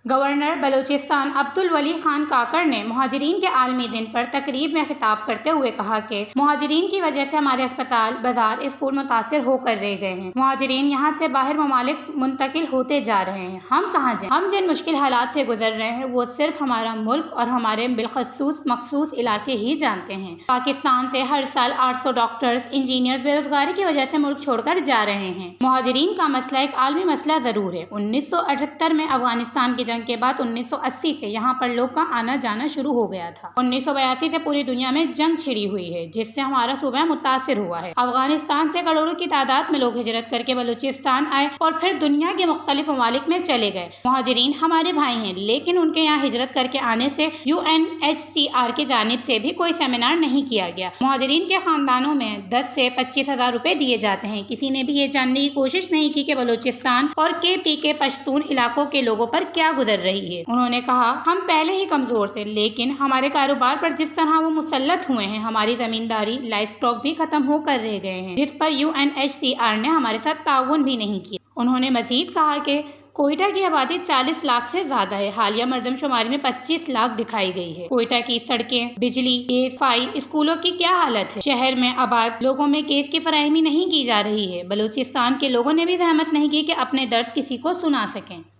Governor Balochistan Abdul Wali Khan Kakar نے مہاجرین کے عالمی دن پر تقریب میں خطاب کرتے ہوئے کہا کہ مہاجرین کی وجہ سے ہمارے اسپتال، بازار، اسکول متاثر ہو کر رہ گئے ہیں۔ مہاجرین یہاں سے باہر ممالک منتقل ہوتے جا رہے ہیں۔ ہم کہاں جائیں؟ ہم جن مشکل حالات سے گزر رہے ہیں وہ صرف ہمارا ملک اور ہمارے بالخصوص مخصوص علاقے ہی جانتے ہیں۔ پاکستان سے ہر سال 800 ڈاکٹرز، انجینئرز بے روزگاری کی وجہ سے ملک چھوڑ کر جا رہے ہیں۔ مہاجرین کا مسئلہ ایک عالمی مسئلہ ضرور ہے۔ 1978 میں افغانستان کی جنگ کے بعد 1980 سے یہاں پر لوگ کا آنا جانا شروع ہو گیا تھا۔ 1982 سے پوری دنیا میں جنگ چھڑی ہوئی ہے جس سے ہمارا صوبہ متاثر ہوا ہے۔ افغانستان سے کروڑوں کی تعداد میں لوگ ہجرت کر کے بلوچستان آئے اور پھر دنیا کے مختلف ممالک میں چلے گئے۔ مہاجرین ہمارے بھائی ہیں لیکن ان کے یہاں ہجرت کر کے آنے سے UNHCR کی جانب سے بھی کوئی سیمینار نہیں کیا گیا۔ مہاجرین کے خاندانوں میں 10 سے 25 ہزار روپے دیے جاتے ہیں۔ کسی نے بھی یہ جاننے کی کوشش نہیں کی کہ بلوچستان اور KPK پشتون علاقوں کے لوگوں پر کیا گزر رہی ہے۔ انہوں نے کہا، ہم پہلے ہی کمزور تھے لیکن ہمارے کاروبار پر جس طرح وہ مسلط ہوئے ہیں، ہماری زمینداری، لائف اسٹاک بھی ختم ہو کر رہ گئے ہیں جس پر UNHCR نے ہمارے ساتھ تعاون بھی نہیں کیا۔ انہوں نے مزید کہا کہ کوئٹہ کی آبادی 40 لاکھ سے زیادہ ہے۔ حالیہ مردم شماری میں 25 لاکھ دکھائی گئی ہے۔ کوئٹہ کی سڑکیں، بجلی، گیس، صفائی، اسکولوں کی کیا حالت ہے؟ شہر میں آباد لوگوں میں گیس کی فراہمی نہیں کی جا رہی ہے۔ بلوچستان کے لوگوں نے بھی زحمت نہیں کی کہ اپنے درد کسی کو سنا سکیں۔